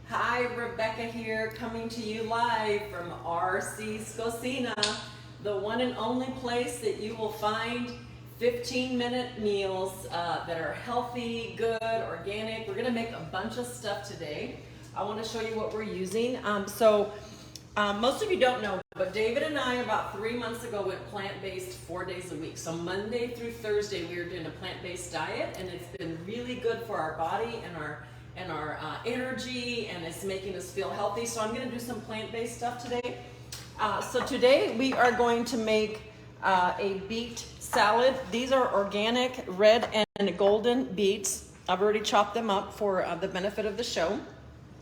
Hi, Rebecca here, coming to you live from RCs Cocina, the one and only place that you will find 15-minute meals that are healthy, good, organic. We're gonna make a bunch of stuff today. I wanna show you what we're using. Most of you don't know, but David and I about 3 months ago went plant-based 4 days a week. So Monday through Thursday we were doing a plant-based diet, and it's been really good for our body and our energy, and it's making us feel healthy. So I'm going to do some plant-based stuff today. So today we are going to make a beet salad. These are organic red and golden beets. I've already chopped them up for the benefit of the show.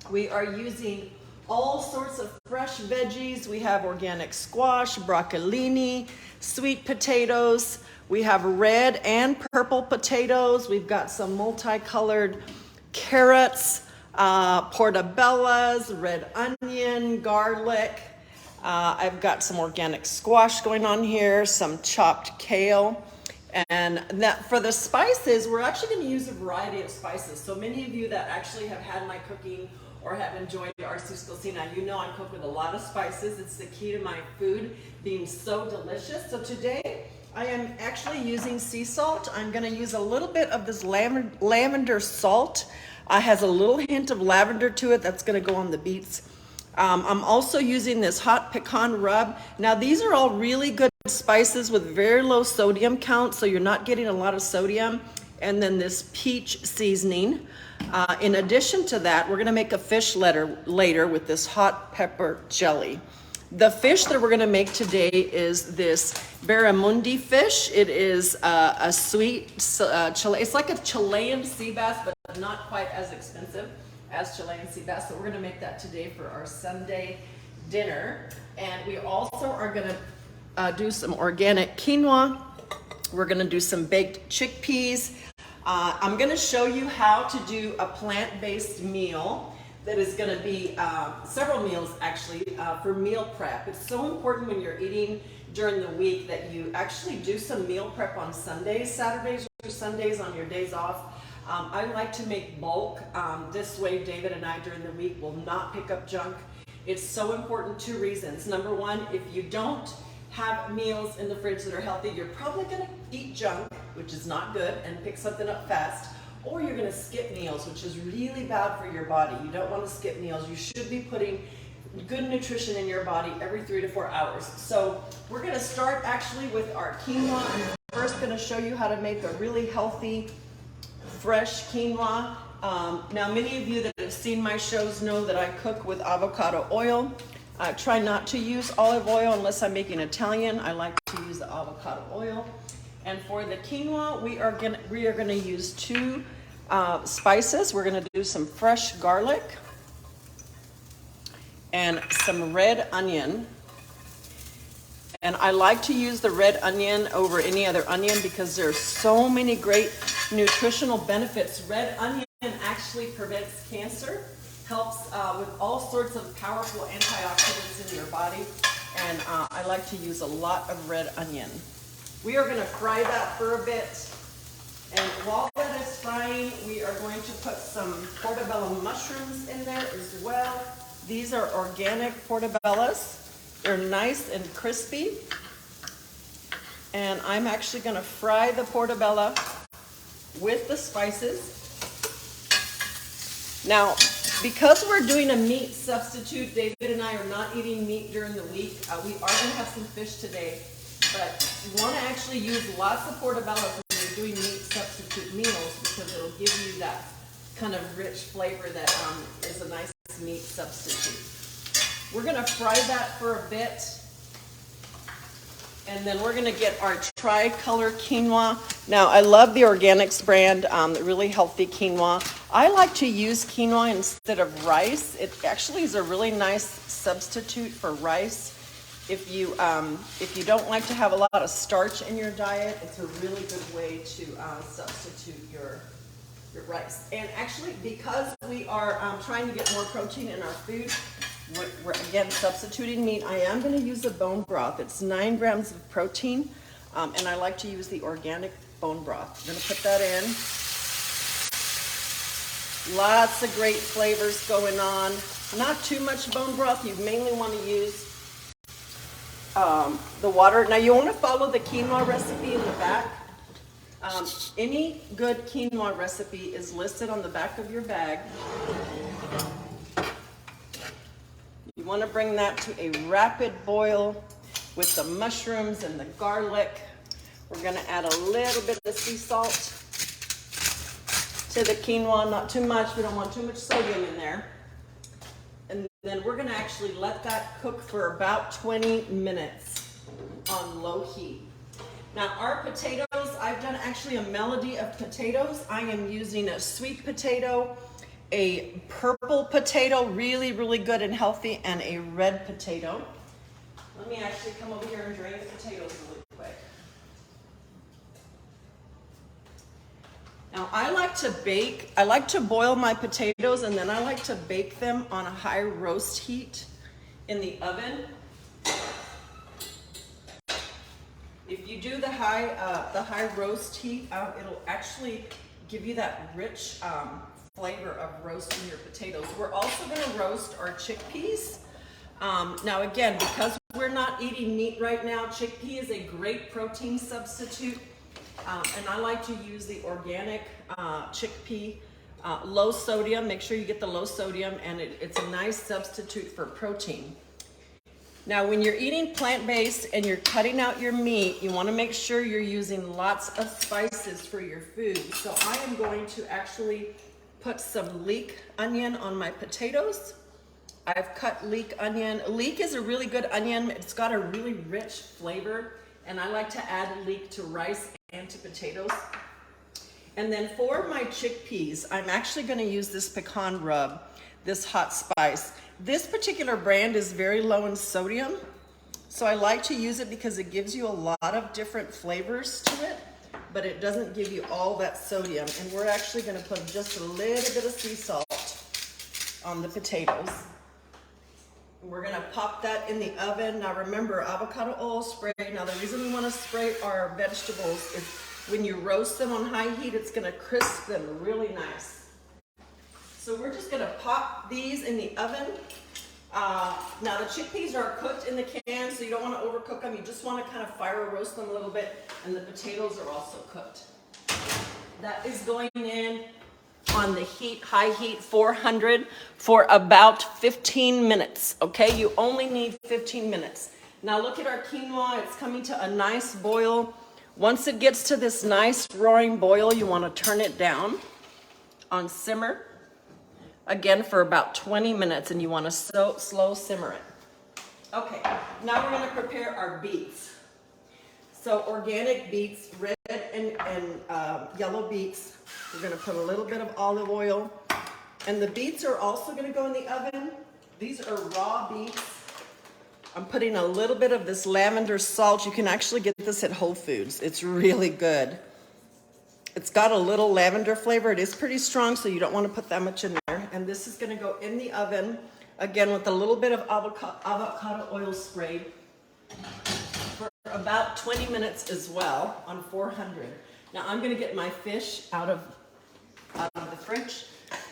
We are using all sorts of fresh veggies. We have organic squash, broccolini, sweet potatoes. We have red and purple potatoes. We've got some multicolored carrots, portobellas, red onion, garlic. I've got some organic squash going on here, some chopped kale. And that for the spices, we're actually going to use a variety of spices. So many of you that actually have had my cooking or have enjoyed RCs Cocina, you know I cook with a lot of spices. It's the key to my food being so delicious. So today I am actually using sea salt. I'm going to use a little bit of this lavender salt. It has a little hint of lavender to it. That's going to go on the beets. I'm also using this hot pecan rub. Now these are all really good spices with very low sodium count, so you're not getting a lot of sodium. And then this peach seasoning. In addition to that, we're going to make a fish later with this hot pepper jelly. The fish that we're going to make today is this Barramundi fish. It is a sweet Chile. It's like a Chilean sea bass, but not quite as expensive as Chilean sea bass. So we're going to make that today for our Sunday dinner. And we also are going to do some organic quinoa. We're going to do some baked chickpeas. I'm going to show you how to do a plant-based meal that is going to be several meals actually for meal prep. It's so important when you're eating during the week that you actually do some meal prep on Sundays, Saturdays or Sundays on your days off. I like to make bulk. This way David and I during the week will not pick up junk. It's so important, 2 reasons. Number one, if you don't have meals in the fridge that are healthy, you're probably going to eat junk, which is not good, and pick something up fast. Or you're going to skip meals, which is really bad for your body. You don't want to skip meals. You should be putting good nutrition in your body every 3 to 4 hours. So we're going to start actually with our quinoa. I'm first going to show you how to make a really healthy, fresh quinoa. Now many of you that have seen my shows know that I cook with avocado oil. I try not to use olive oil unless I'm making Italian. I like to use the avocado oil. And for the quinoa, we are gonna use 2 spices. We're gonna do some fresh garlic and some red onion. And I like to use the red onion over any other onion because there's so many great nutritional benefits. Red onion actually prevents cancer, helps with all sorts of powerful antioxidants in your body. And I like to use a lot of red onion. We are going to fry that for a bit. And while that is frying, we are going to put some portobello mushrooms in there as well. These are organic portobellas. They're nice and crispy. And I'm actually going to fry the portobello with the spices. Now, because we're doing a meat substitute, David and I are not eating meat during the week. We are going to have some fish today, but you want to actually use lots of portobello when you're doing meat substitute meals because it'll give you that kind of rich flavor that is a nice meat substitute. We're going to fry that for a bit. And then we're going to get our tricolor quinoa. Now, I love the Organics brand, really healthy quinoa. I like to use quinoa instead of rice. It actually is a really nice substitute for rice. If you don't like to have a lot of starch in your diet, it's a really good way to substitute your rice. And actually, because we are trying to get more protein in our food, we're again substituting meat. I am going to use a bone broth. It's 9 grams of protein, and I like to use the organic bone broth. I'm going to put that in. Lots of great flavors going on. Not too much bone broth. You mainly want to use the water. Now you want to follow the quinoa recipe in the back. Any good quinoa recipe is listed on the back of your bag. You want to bring that to a rapid boil with the mushrooms and the garlic. We're going to add a little bit of sea salt to the quinoa, not too much. We don't want too much sodium in there. And then we're going to actually let that cook for about 20 minutes on low heat. Now our potatoes, I've done actually a melody of potatoes. I am using a sweet potato, a purple potato, really, really good and healthy, and a red potato. Let me actually come over here and drain the potatoes really quick. Now I like to boil my potatoes, and then I like to bake them on a high roast heat in the oven. If you do the high roast heat, it'll actually give you that rich flavor of roasting your potatoes. We're also going to roast our chickpeas. Now again, because we're not eating meat right now, chickpea is a great protein substitute. And I like to use the organic chickpea, low sodium. Make sure you get the low sodium, and it's a nice substitute for protein. Now, when you're eating plant-based and you're cutting out your meat, you want to make sure you're using lots of spices for your food. So I am going to actually put some leek onion on my potatoes. I've cut leek onion. Leek is a really good onion. It's got a really rich flavor, and I like to add leek to rice and to potatoes. And then for my chickpeas, I'm actually going to use this pecan rub, this hot spice. This particular brand is very low in sodium, so I like to use it because it gives you a lot of different flavors to it, but it doesn't give you all that sodium. And we're actually going to put just a little bit of sea salt on the potatoes. We're going to pop that in the oven. Now remember, avocado oil spray. Now the reason we want to spray our vegetables is when you roast them on high heat, it's going to crisp them really nice. So we're just going to pop these in the oven. Now the chickpeas are cooked in the can, so you don't want to overcook them. You just want to kind of fire roast them a little bit, and the potatoes are also cooked. That is going in on the heat, high heat, 400 for about 15 minutes, okay? You only need 15 minutes. Now look at our quinoa. It's coming to a nice boil. Once it gets to this nice roaring boil, you want to turn it down on simmer. Again, for about 20 minutes, and you want to slow simmer it. Okay, now we're going to prepare our beets. So organic beets, red and yellow beets. We're going to put a little bit of olive oil. And the beets are also going to go in the oven. These are raw beets. I'm putting a little bit of this lavender salt. You can actually get this at Whole Foods. It's really good. It's got a little lavender flavor. It is pretty strong, so you don't want to put that much in there. And this is going to go in the oven, again, with a little bit of avocado oil sprayed for about 20 minutes as well on 400. Now I'm going to get my fish out of the fridge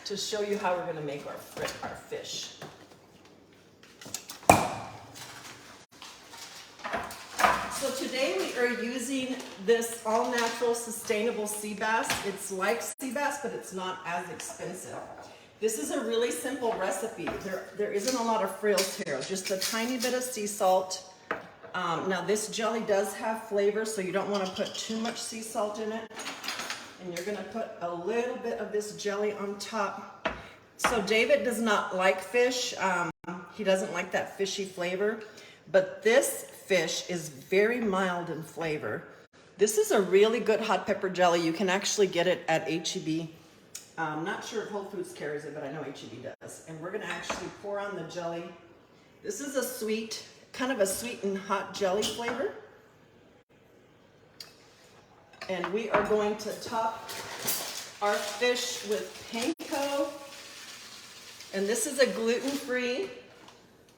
to show you how we're going to make our fish. So today we are using this all-natural sustainable sea bass. It's like sea bass, but it's not as expensive. This is a really simple recipe. There isn't a lot of frills here, just a tiny bit of sea salt. Now this jelly does have flavor, so you don't want to put too much sea salt in it. And you're going to put a little bit of this jelly on top. So David does not like fish. He doesn't like that fishy flavor. But this fish is very mild in flavor. This is a really good hot pepper jelly. You can actually get it at H-E-B. I'm not sure if Whole Foods carries it, but I know H-E-B does. And we're going to actually pour on the jelly. This is a sweet, kind of a sweet and hot jelly flavor. And we are going to top our fish with panko. And this is a gluten-free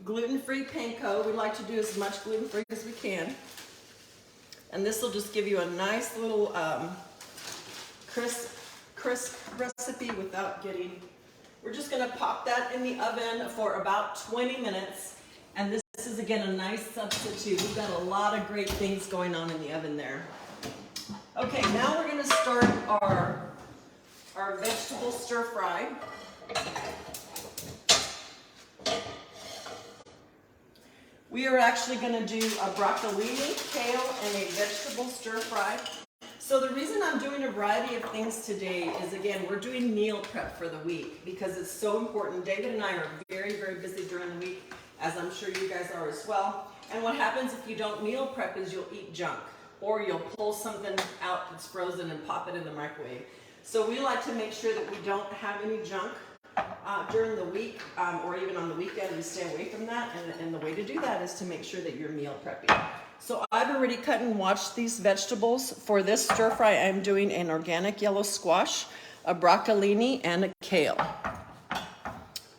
panko. We like to do as much gluten-free as we can. And this will just give you a nice little crisp recipe without getting, we're just gonna pop that in the oven for about 20 minutes. And this is again a nice substitute. We've got a lot of great things going on in the oven there. Okay, now we're gonna start our vegetable stir fry. We are actually gonna do a broccolini, kale, and a vegetable stir fry. So the reason I'm doing a variety of things today is, again, we're doing meal prep for the week because it's so important. David and I are very, very busy during the week, as I'm sure you guys are as well. And what happens if you don't meal prep is you'll eat junk, or you'll pull something out that's frozen and pop it in the microwave. So we like to make sure that we don't have any junk during the week, or even on the weekend. We stay away from that, and the way to do that is to make sure that you're meal prepping. So I've already cut and washed these vegetables. For this stir fry, I'm doing an organic yellow squash, a broccolini, and a kale.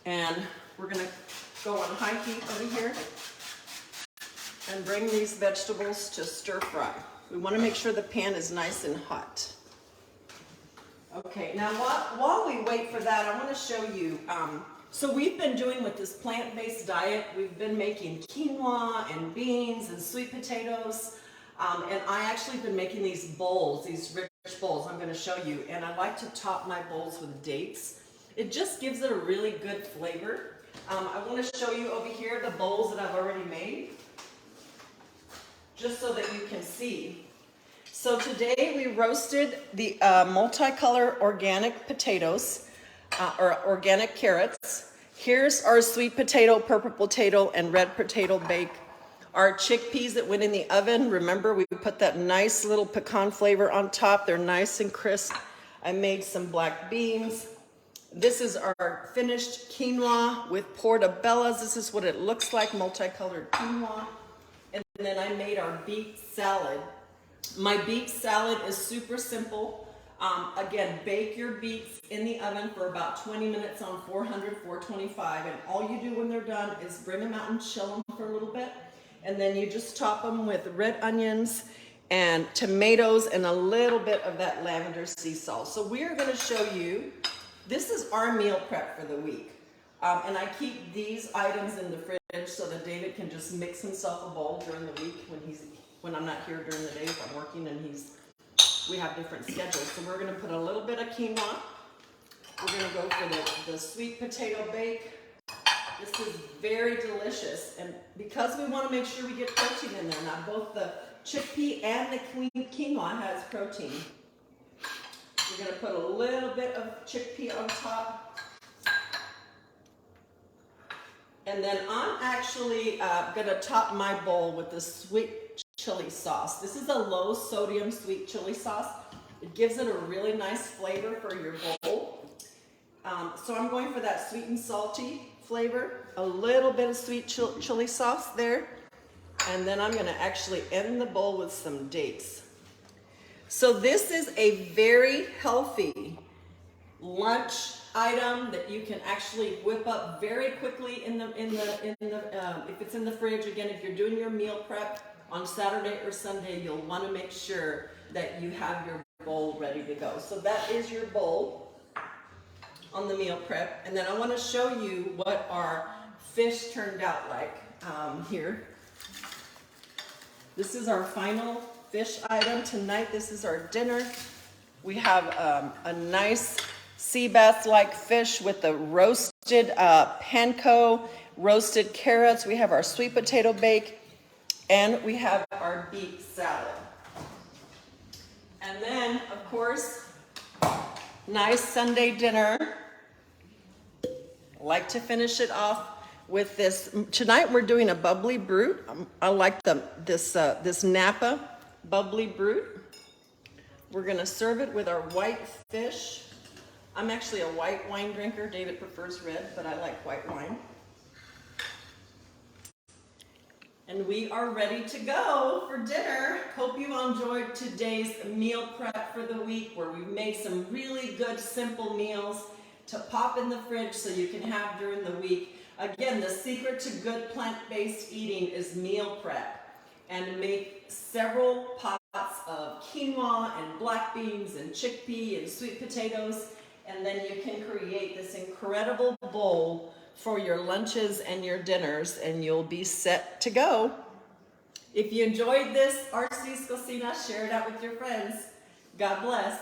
And we're gonna go on high heat over here and bring these vegetables to stir fry. We wanna make sure the pan is nice and hot. Okay, now while we wait for that, I wanna show you, so we've been doing with this plant-based diet, we've been making quinoa and beans and sweet potatoes, and I actually been making these bowls, these rich bowls I'm gonna show you, and I like to top my bowls with dates. It just gives it a really good flavor. I wanna show you over here the bowls that I've already made, just so that you can see. So today we roasted the multicolor organic potatoes, or organic carrots. Here's our sweet potato, purple potato, and red potato bake. Our chickpeas that went in the oven, remember we put that nice little pecan flavor on top. They're nice and crisp. I made some black beans. This is our finished quinoa with portobellas. This is what it looks like, multicolored quinoa. And then I made our beet salad. My beet salad is super simple. Again, bake your beets in the oven for about 20 minutes on 400, 425, and all you do when they're done is bring them out and chill them for a little bit, and then you just top them with red onions and tomatoes and a little bit of that lavender sea salt. So we are going to show you, this is our meal prep for the week, and I keep these items in the fridge so that David can just mix himself a bowl during the week when I'm not here during the day, if I'm working and we have different schedules. So we're gonna put a little bit of quinoa. We're gonna go for the sweet potato bake. This is very delicious. And because we wanna make sure we get protein in there, now both the chickpea and the quinoa has protein. We're gonna put a little bit of chickpea on top. And then I'm actually gonna top my bowl with the sweet chili sauce. This is a low sodium sweet chili sauce. It gives it a really nice flavor for your bowl. So I'm going for that sweet and salty flavor, a little bit of sweet chili sauce there, and then I'm gonna actually end the bowl with some dates. So this is a very healthy lunch item that you can actually whip up very quickly if it's in the fridge. Again, if you're doing your meal prep on Saturday or Sunday, you'll want to make sure that you have your bowl ready to go. So that is your bowl on the meal prep. And then I want to show you what our fish turned out like here. This is our final fish item tonight. This is our dinner. We have a nice sea bass-like fish with the roasted panko, roasted carrots. We have our sweet potato bake, and we have our beet salad. And then, of course, nice Sunday dinner. I like to finish it off with this. Tonight we're doing a bubbly brut. I like this Napa bubbly brut. We're gonna serve it with our white fish. I'm actually a white wine drinker. David prefers red, but I like white wine. And we are ready to go for dinner. Hope you enjoyed today's meal prep for the week, where we've made some really good, simple meals to pop in the fridge so you can have during the week. Again, the secret to good plant-based eating is meal prep, and make several pots of quinoa and black beans and chickpea and sweet potatoes, and then you can create this incredible bowl for your lunches and your dinners, and you'll be set to go. If you enjoyed this RCs Cocina, share it out with your friends. God bless.